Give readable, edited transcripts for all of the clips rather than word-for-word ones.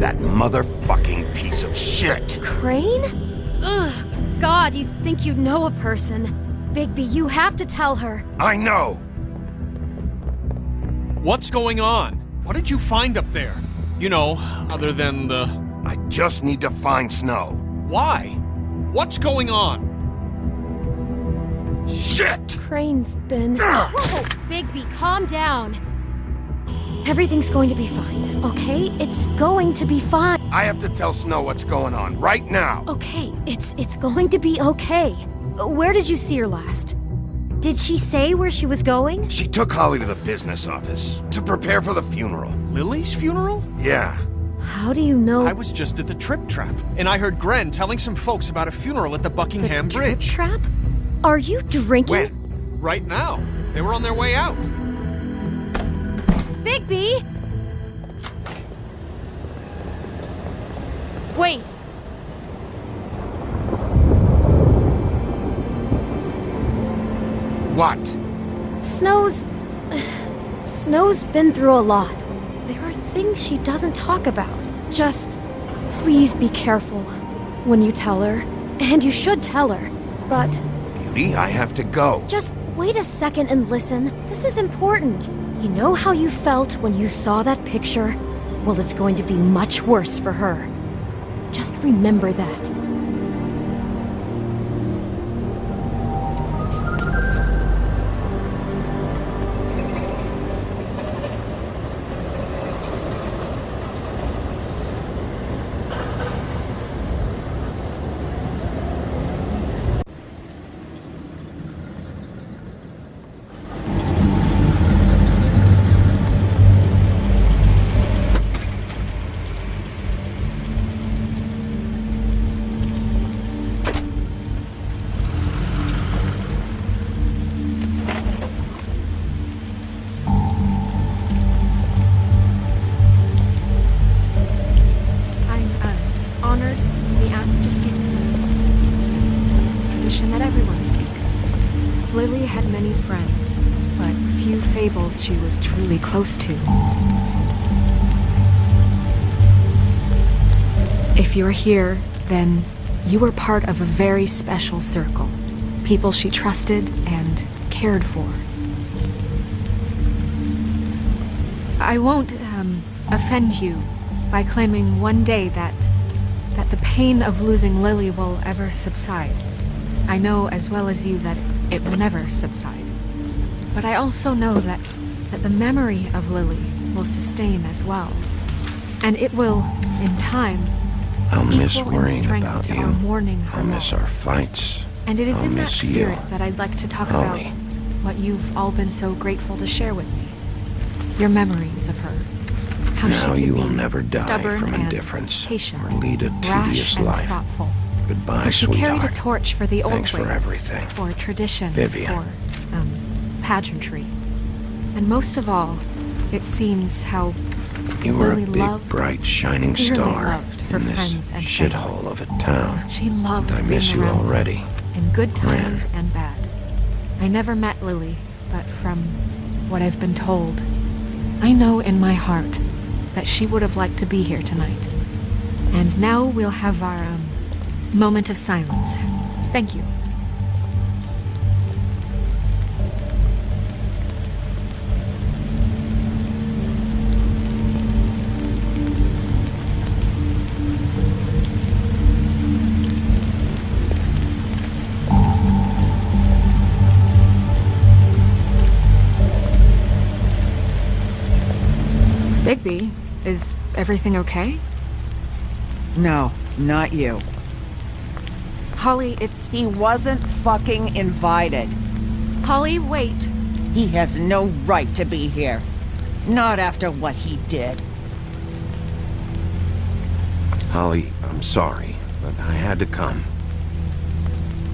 That motherfucking piece of shit! Crane? Ugh, God, you think you know a person. Bigby, you have to tell her. I know! What's going on? What did you find up there? You know, other than the... I just need to find Snow. Why? What's going on? Shit! Crane's been... Whoa! Bigby, calm down. Everything's going to be fine, okay? It's going to be fine. I have to tell Snow what's going on, right now! Okay, it's going to be okay. Where did you see her last? Did she say where she was going? She took Holly to the business office to prepare for the funeral. Lily's funeral? Yeah. How do you know? I was just at the Trip Trap, and I heard Gren telling some folks about a funeral at the Buckingham Bridge. Trip Trap? Are you drinking? When? Right now. They were on their way out. Bigby! Wait. What? Snow's been through a lot. There are things she doesn't talk about. Just please be careful when you tell her. And you should tell her. But Beauty, I have to go. just wait a second and listen. This is important. You know how you felt when you saw that picture? Well, it's going to be much worse for her. Just remember that. Honored to be asked to speak to you. It's tradition that everyone speak. Lily had many friends, but few fables she was truly close to. If you're here, then you were part of a very special circle. People she trusted and cared for. I won't, offend you by claiming one day that the pain of losing Lily will ever subside. I know as well as you that it will never subside. But I also know that the memory of Lily will sustain as well. And it will, in time, I'll miss equal in worrying strength about to you. our mourning her I'll miss our loss. fights. And it is I'll in that miss spirit you. that I'd like to talk Holly. about what you've all been so grateful to share with me. Your memories of her. How Now she could you will be never die stubborn from and indifference patient, or lead a rash tedious and life. thoughtful. Goodbye, How she carried a sweetheart. torch for the old Thanks for ways, everything. for tradition, Vivian. for pageantry, and most of all, it seems how You were a Lily big, loved, bright, shining dearly star loved her in this friends and shithole of a town. she loved And I miss being you around them, already. in good times and bad. I never met Lily, but from what I've been told, I know in my heart that she would have liked to be here tonight. And now we'll have our moment of silence. Thank you. Bigby, is everything okay? No, not you. Holly, it's... He wasn't fucking invited. Holly, wait. He has no right to be here. Not after what he did. Holly, I'm sorry, but I had to come.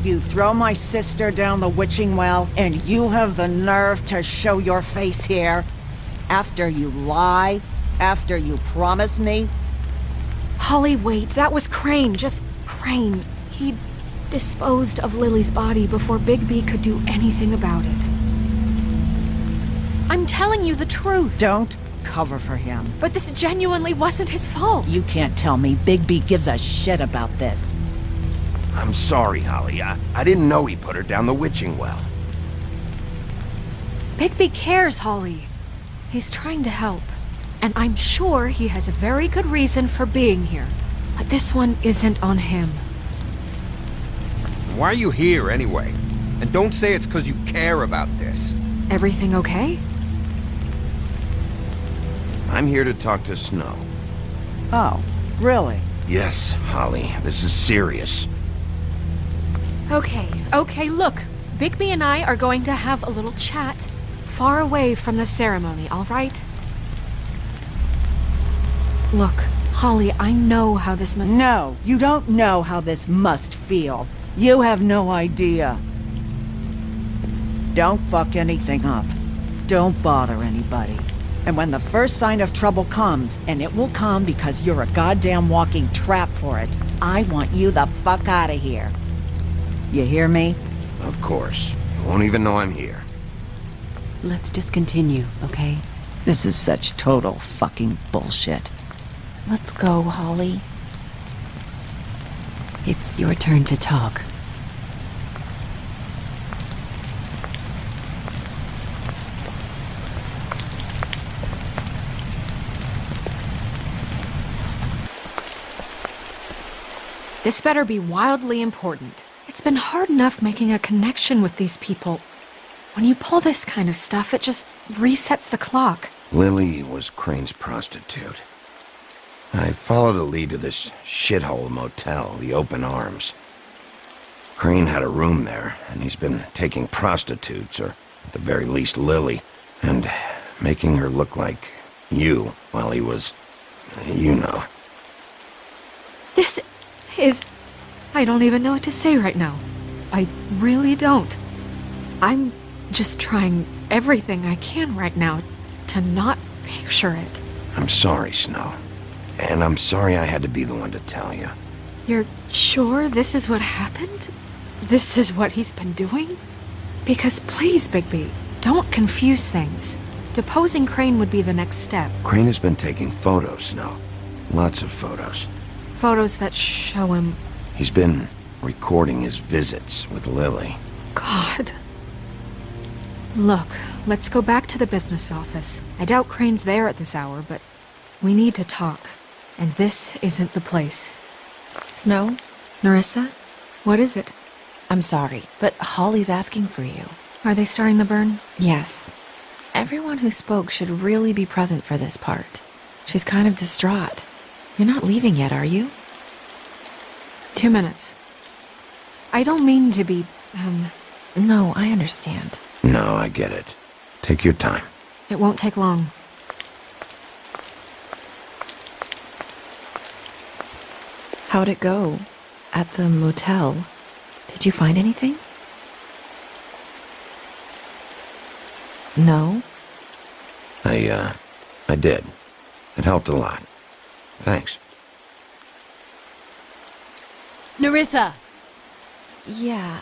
You throw my sister down the witching well, and you have the nerve to show your face here? After you lie? After you promise me? Holly, wait. That was Crane. Just Crane. He disposed of Lily's body before Bigby could do anything about it. I'm telling you the truth. Don't cover for him. But this genuinely wasn't his fault. You can't tell me Bigby gives a shit about this. I'm sorry, Holly. I didn't know he put her down the witching well. Bigby cares, Holly. He's trying to help. And I'm sure he has a very good reason for being here. But this one isn't on him. Why are you here, anyway? And don't say it's because you care about this. Everything okay? I'm here to talk to Snow. Oh, really? Yes, Holly, this is serious. Okay, look. Bigby and I are going to have a little chat far away from the ceremony, all right? Look, Holly, I know how this must... No, you don't know how this must feel. You have no idea. Don't fuck anything up. Don't bother anybody. And when the first sign of trouble comes, and it will come because you're a goddamn walking trap for it, I want you the fuck out of here. You hear me? Of course. You won't even know I'm here. Let's just continue, okay? This is such total fucking bullshit. Let's go, Holly. It's your turn to talk. This better be wildly important. It's been hard enough making a connection with these people. When you pull this kind of stuff, it just resets the clock. Lily was Crane's prostitute. I followed a lead to this shithole motel, the Open Arms. Crane had a room there, and he's been taking prostitutes, or at the very least Lily, and making her look like you while he was... you know. This is... I don't even know what to say right now. I really don't. I'm just trying everything I can right now to not picture it. I'm sorry, Snow. And I'm sorry I had to be the one to tell you. You're sure this is what happened? This is what he's been doing? Because please, Bigby, don't confuse things. Deposing Crane would be the next step. Crane has been taking photos, Snow. Lots of photos. Photos that show him... He's been recording his visits with Lily. God. Look, let's go back to the business office. I doubt Crane's there at this hour, but we need to talk. And this isn't the place. Snow? Nerissa? What is it? I'm sorry, but Holly's asking for you. Are they starting the burn? Yes. Everyone who spoke should really be present for this part. She's kind of distraught. You're not leaving yet, are you? 2 minutes. I don't mean to be, No, I understand. No, I get it. Take your time. It won't take long. How'd it go? At the motel? Did you find anything? No? I did. It helped a lot. Thanks. Nerissa! Yeah,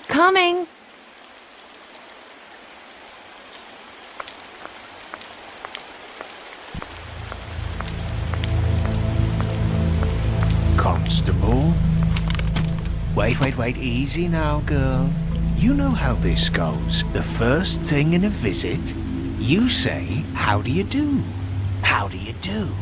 coming! Constable? Wait, easy now, girl. You know how this goes. The first thing in a visit, you say, how do you do? How do you do?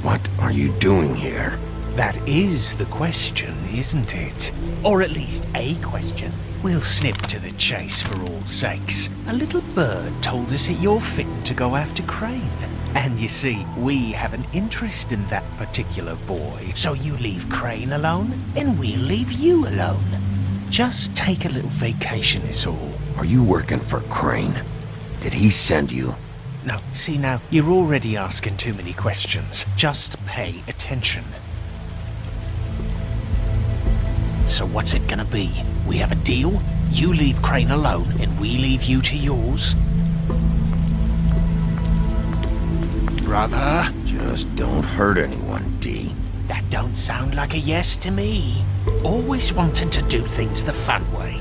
What are you doing here? That is the question, isn't it? Or at least a question. We'll snip to the chase for all sakes. A little bird told us that you're fit to go after Crane. And you see, we have an interest in that particular boy. So you leave Crane alone, and we'll leave you alone. Just take a little vacation is all. Are you working for Crane? Did he send you? No, see now, you're already asking too many questions. Just pay attention. So what's it gonna be? We have a deal? You leave Crane alone, and we leave you to yours? Brother? Just don't hurt anyone, D. That don't sound like a yes to me. Always wanting to do things the fun way.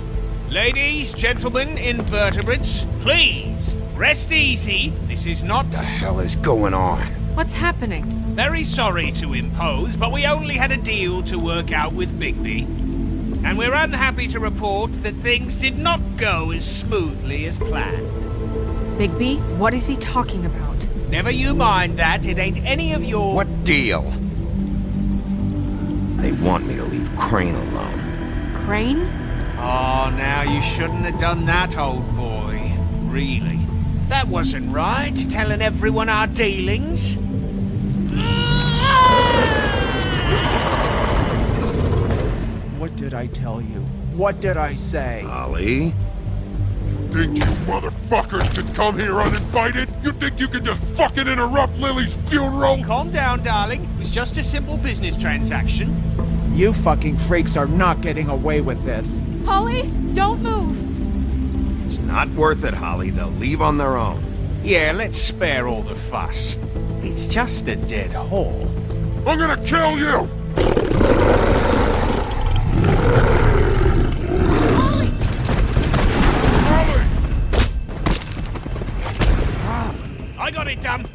Ladies, gentlemen, invertebrates, please, rest easy. This is not... What the hell is going on? What's happening? Very sorry to impose, but we only had a deal to work out with Bigby. And we're unhappy to report that things did not go as smoothly as planned. Bigby, what is he talking about? Never you mind that, it ain't any of your... What deal? They want me to leave Crane alone. Crane? Oh, now you shouldn't have done that, old boy. Really. That wasn't right, telling everyone our dealings. What did I tell you? What did I say? Holly? Think you motherfuckers could come here uninvited? You think you can just fucking interrupt Lily's funeral? Calm down, darling. It was just a simple business transaction. You fucking freaks are not getting away with this. Holly, don't move! It's not worth it, Holly. They'll leave on their own. Yeah, let's spare all the fuss. It's just a dead hole. I'm gonna kill you! Holly! I got it done.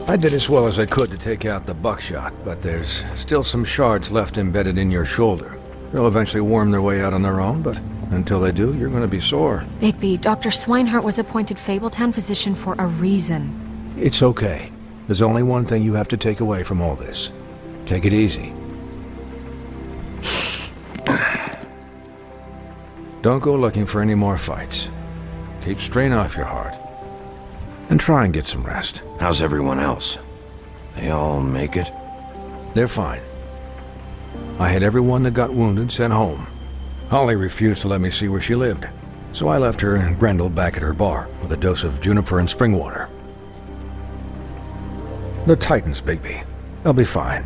I did as well as I could to take out the buckshot, but there's still some shards left embedded in your shoulder. They'll eventually worm their way out on their own, but until they do, you're gonna be sore. Bigby, Dr. Swinehart was appointed Fabletown physician for a reason. It's okay. There's only one thing you have to take away from all this. Take it easy. Don't go looking for any more fights. Keep strain off your heart. And try and get some rest. How's everyone else? They all make it? They're fine. I had everyone that got wounded sent home. Holly refused to let me see where she lived, so I left her and Grendel back at her bar with a dose of juniper and spring water. They're Titans, Bigby. They'll be fine.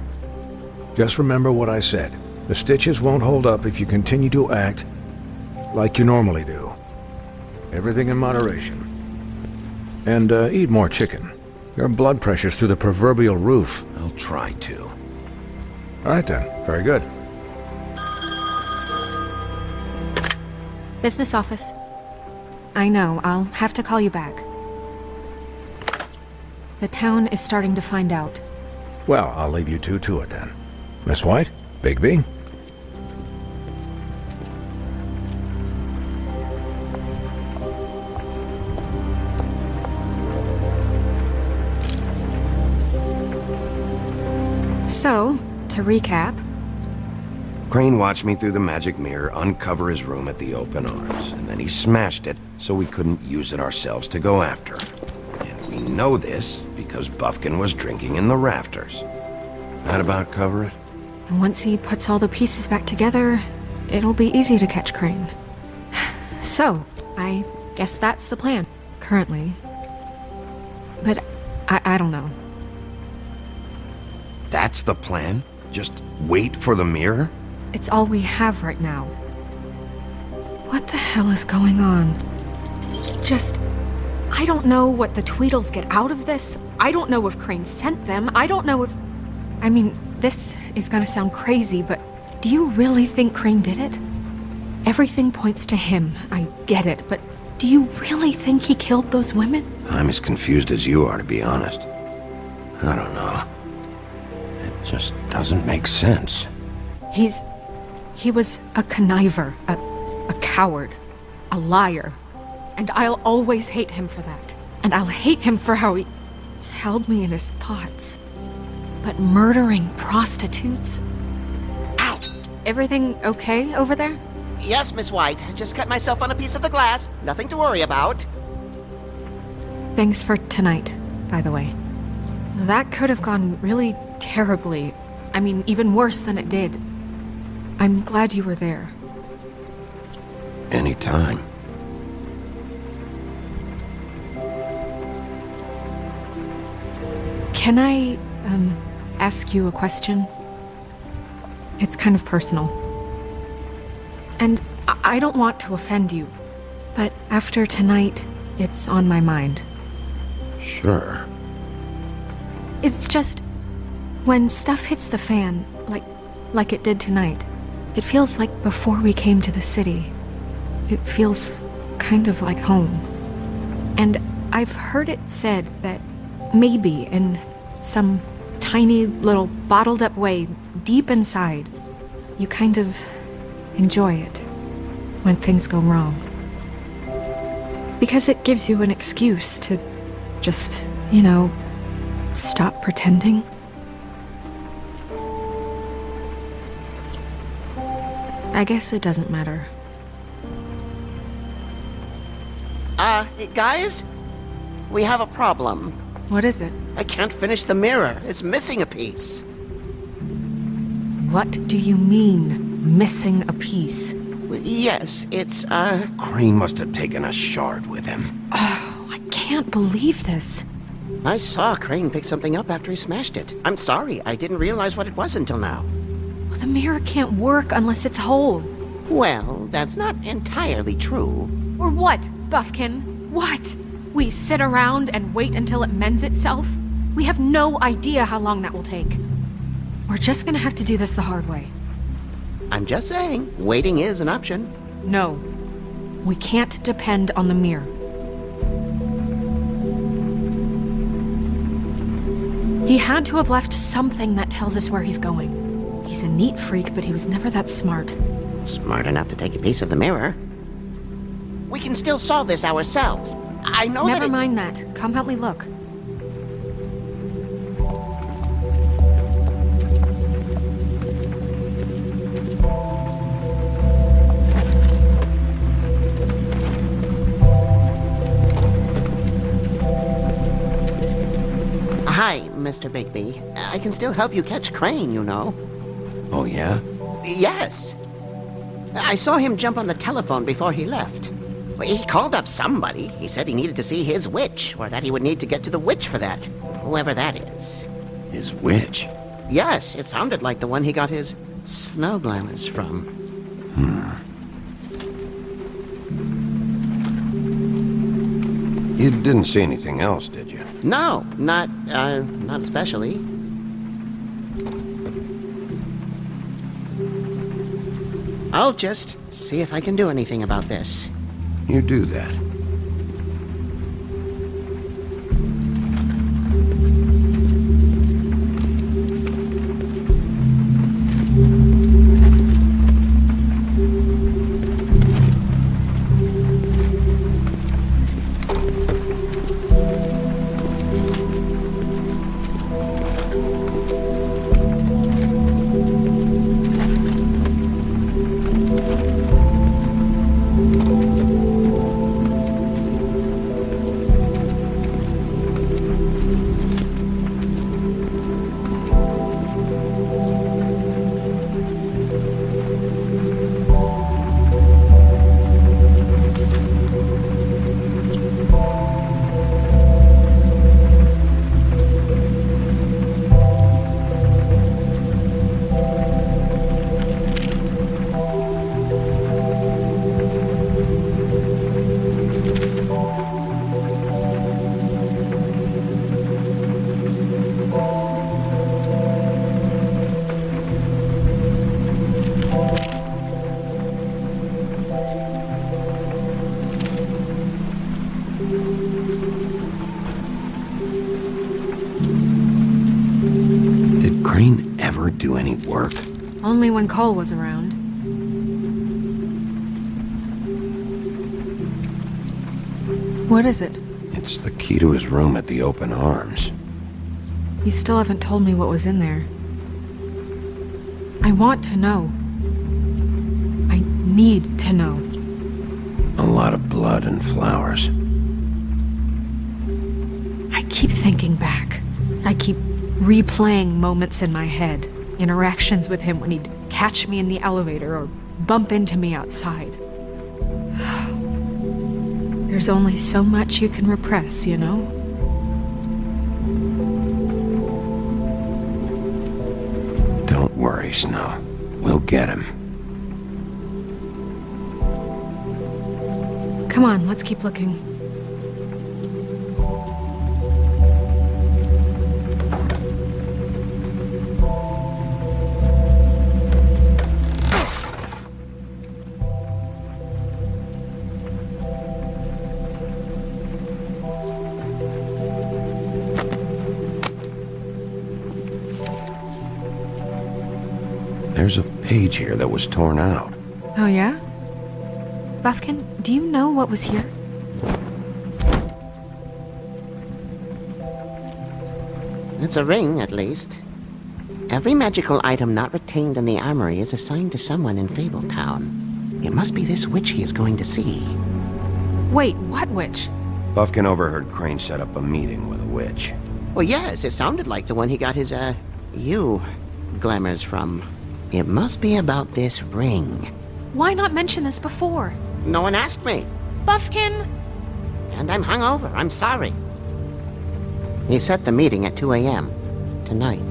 Just remember what I said. The stitches won't hold up if you continue to act like you normally do. Everything in moderation. And eat more chicken. Your blood pressure's through the proverbial roof. I'll try to. All right then. Very good. Business office. I know, I'll have to call you back. The town is starting to find out. Well, I'll leave you two to it then. Miss White? Bigby? So, to recap... Crane watched me through the magic mirror uncover his room at the Open Arms, and then he smashed it so we couldn't use it ourselves to go after him. And we know this because Buffkin was drinking in the rafters. That about cover it? And once he puts all the pieces back together, it'll be easy to catch Crane. So, I guess that's the plan, currently. But I don't know. That's the plan? Just wait for the mirror? It's all we have right now. What the hell is going on? I don't know what the Tweedles get out of this. I don't know if Crane sent them. I don't know if... I mean, this is gonna sound crazy, but do you really think Crane did it? Everything points to him, I get it, but do you really think he killed those women? I'm as confused as you are, to be honest. I don't know. It just doesn't make sense. He was a conniver, a coward, a liar. And I'll always hate him for that. And I'll hate him for how he held me in his thoughts. But murdering prostitutes? Ow! Everything okay over there? Yes, Miss White. I just cut myself on a piece of the glass. Nothing to worry about. Thanks for tonight, by the way. That could have gone really terribly. I mean, even worse than it did. I'm glad you were there. Anytime. Can I, ask you a question? It's kind of personal. And I don't want to offend you, but after tonight, it's on my mind. Sure. It's just, when stuff hits the fan, like it did tonight, it feels like before we came to the city. It feels kind of like home. And I've heard it said that maybe in some tiny little bottled up way deep inside, you kind of enjoy it when things go wrong. Because it gives you an excuse to just, stop pretending. I guess it doesn't matter. Guys? We have a problem. What is it? I can't finish the mirror. It's missing a piece. What do you mean, missing a piece? Yes, it's, Crane must have taken a shard with him. Oh, I can't believe this. I saw Crane pick something up after he smashed it. I'm sorry, I didn't realize what it was until now. Well, the mirror can't work unless it's whole. Well, that's not entirely true. Or what, Buffkin? What? We sit around and wait until it mends itself? We have no idea how long that will take. We're just gonna have to do this the hard way. I'm just saying, waiting is an option. No. We can't depend on the mirror. He had to have left something that tells us where he's going. He's a neat freak, but he was never that smart. Smart enough to take a piece of the mirror. We can still solve this ourselves. I know Never mind that. Come help me look. Hi, Mr. Bigby. I can still help you catch Crane, you know. Oh, yeah? Yes. I saw him jump on the telephone before he left. He called up somebody. He said he needed to see his witch, or that he would need to get to the witch for that. Whoever that is. His witch? Yes, it sounded like the one he got his snow glamours from. You didn't see anything else, did you? No, not especially. I'll just see if I can do anything about this. You do that. do any work? Only when Cole was around. What is it? It's the key to his room at the Open Arms. You still haven't told me what was in there. I want to know. I need to know. A lot of blood and flowers. I keep thinking back. I keep replaying moments in my head. Interactions with him when he'd catch me in the elevator or bump into me outside. There's only so much you can repress, you know? Don't worry, Snow. We'll get him. Come on, let's keep looking. There's a page here that was torn out. Oh yeah? Buffkin, do you know what was here? It's a ring, at least. Every magical item not retained in the armory is assigned to someone in Fabletown. It must be this witch he is going to see. Wait, what witch? Buffkin overheard Crane set up a meeting with a witch. Well, yes, it sounded like the one he got his, glamours from. It must be about this ring. Why not mention this before? No one asked me. Buffkin! And I'm hungover. I'm sorry. He set the meeting at 2 a.m. tonight.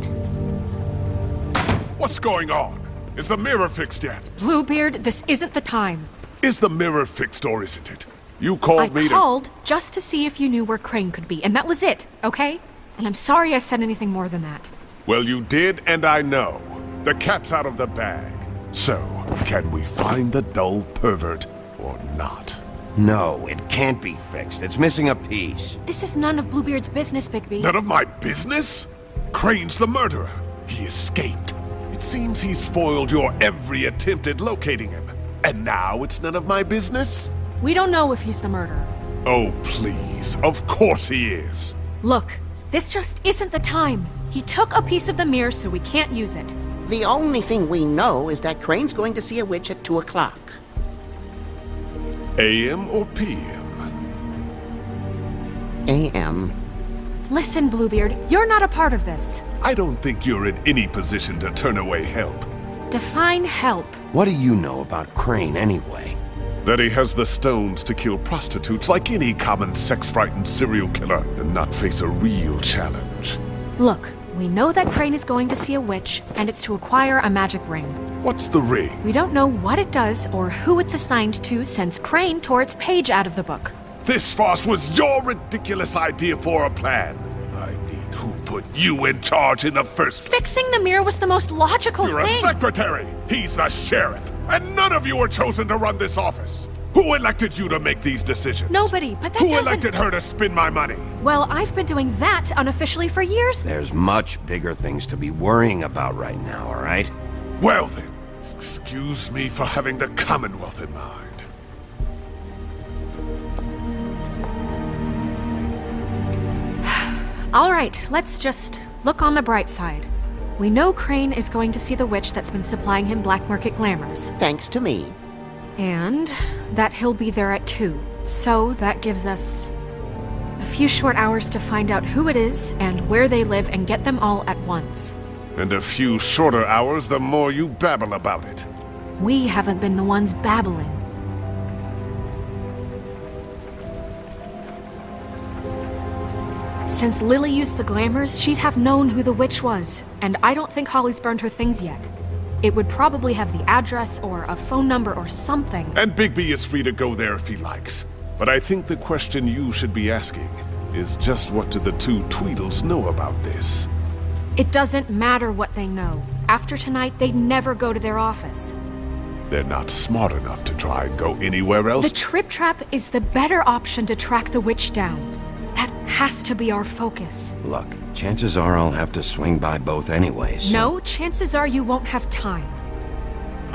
What's going on? Is the mirror fixed yet? Bluebeard, this isn't the time. Is the mirror fixed or isn't it? You called me I called just to see if you knew where Crane could be, and that was it, okay? And I'm sorry I said anything more than that. Well, you did, and I know. The cat's out of the bag. So, can we find the dull pervert or not? No, it can't be fixed. It's missing a piece. This is none of Bluebeard's business, Bigby. None of my business? Crane's the murderer. He escaped. It seems he spoiled your every attempt at locating him. And now it's none of my business? We don't know if he's the murderer. Oh, please. Of course he is. Look, this just isn't the time. He took a piece of the mirror, so we can't use it. The only thing we know is that Crane's going to see a witch at 2 o'clock. AM or PM? AM. Listen, Bluebeard, you're not a part of this. I don't think you're in any position to turn away help. Define help. What do you know about Crane, anyway? That he has the stones to kill prostitutes like any common sex-frightened serial killer and not face a real challenge. Look, we know that Crane is going to see a witch, and it's to acquire a magic ring. What's the ring? We don't know what it does or who it's assigned to since Crane tore its page out of the book. This farce was your ridiculous idea for a plan. I mean, who put you in charge in the first place? Fixing the mirror was the most logical You're thing. a secretary! He's the sheriff! And none of you were chosen to run this office! Who elected you to make these decisions? Nobody, but that Who doesn't... elected her to spend my money? Well, I've been doing that unofficially for years. There's much bigger things to be worrying about right now, all right? Well then, excuse me for having the Commonwealth in mind. All right, let's just look on the bright side. We know Crane is going to see the witch that's been supplying him black market glamours. Thanks to me. And that he'll be there at 2. So that gives us a few short hours to find out who it is and where they live and get them all at once. And a few shorter hours the more you babble about it. We haven't been the ones babbling. Since Lily used the glamours, she'd have known who the witch was, and I don't think Holly's burned her things yet. It would probably have the address or a phone number or something. And Bigby is free to go there if he likes. But I think the question you should be asking is just what do the two Tweedles know about this? It doesn't matter what they know. After tonight, they'd never go to their office. They're not smart enough to try and go anywhere else. The Trip Trap is the better option to track the witch down. That has to be our focus. Look, chances are I'll have to swing by both anyways. So... No, chances are you won't have time.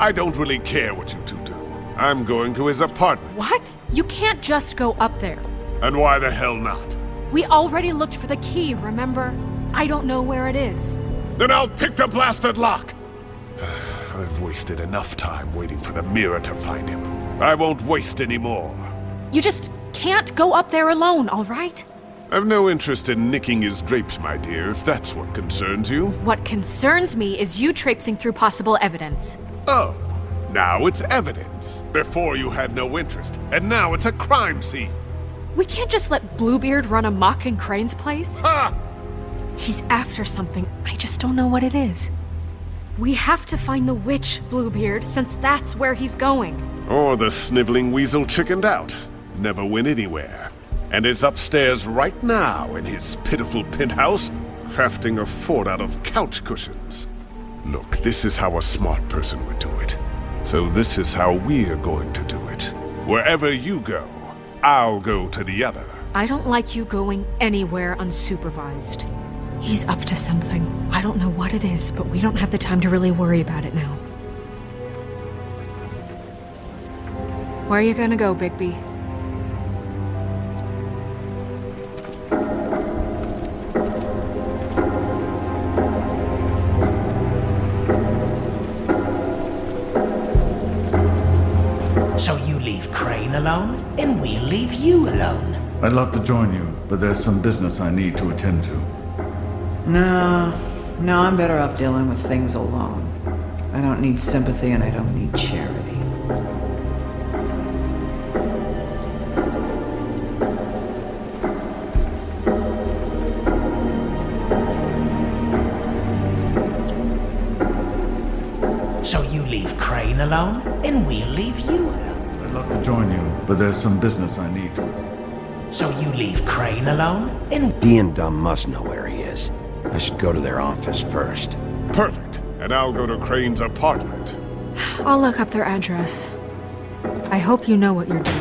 I don't really care what you two do. I'm going to his apartment. What? You can't just go up there. And why the hell not? We already looked for the key, remember? I don't know where it is. Then I'll pick the blasted lock! I've wasted enough time waiting for the mirror to find him. I won't waste any more. You just can't go up there alone, all right? I've no interest in nicking his drapes, my dear, if that's what concerns you. What concerns me is you traipsing through possible evidence. Oh, now it's evidence. Before you had no interest, and now it's a crime scene. We can't just let Bluebeard run amok in Crane's place. Ha! He's after something. I just don't know what it is. We have to find the witch, Bluebeard, since that's where he's going. Or the sniveling weasel chickened out. Never went anywhere. And is upstairs right now in his pitiful penthouse, crafting a fort out of couch cushions. Look, this is how a smart person would do it. So this is how we're going to do it. Wherever you go, I'll go to the other. I don't like you going anywhere unsupervised. He's up to something. I don't know what it is, but we don't have the time to really worry about it now. Where are you gonna go, Bigby? So you leave Crane alone, and we'll leave you alone. I'd love to join you, but there's some business I need to attend to. No, I'm better off dealing with things alone. I don't need sympathy and I don't need charity. So you leave Crane alone, and we'll leave you alone. I'd love to join you, but there's some business I need to attend. So you leave Crane alone, and... Dee and Dumb must know where he is. I should go to their office first. Perfect. And I'll go to Crane's apartment. I'll look up their address. I hope you know what you're doing.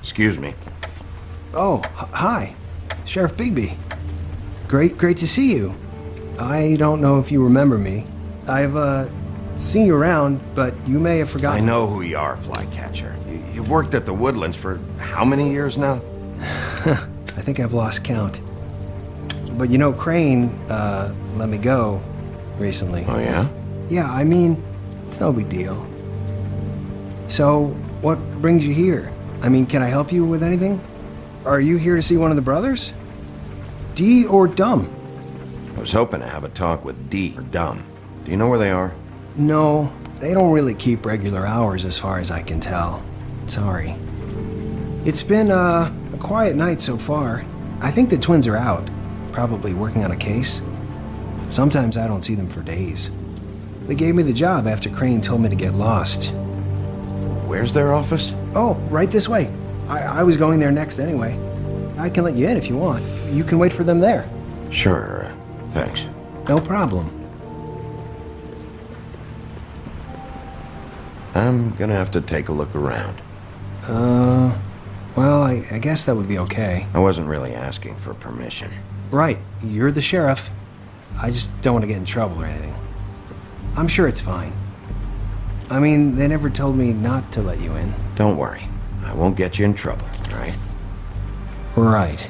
Excuse me. Oh, hi. Sheriff Bigby. Great to see you. I don't know if you remember me. I've, seen you around, but you may have forgotten. I know who you are, Flycatcher. You've worked at the Woodlands for how many years now? I think I've lost count. But you know, Crane, let me go recently. Oh, yeah? Yeah, I mean, it's no big deal. So, what brings you here? I mean, can I help you with anything? Are you here to see one of the brothers? Dee or Dumb? I was hoping to have a talk with Dee or Dumb. Do you know where they are? No, they don't really keep regular hours as far as I can tell. Sorry. It's been, a quiet night so far. I think the twins are out, probably working on a case. Sometimes I don't see them for days. They gave me the job after Crane told me to get lost. Where's their office? Oh, right this way. I was going there next anyway. I can let you in if you want. You can wait for them there. Sure, thanks. No problem. I'm gonna have to take a look around. Well, I guess that would be okay. I wasn't really asking for permission. Right, you're the sheriff. I just don't want to get in trouble or anything. I'm sure it's fine. I mean, they never told me not to let you in. Don't worry. I won't get you in trouble, right? Right.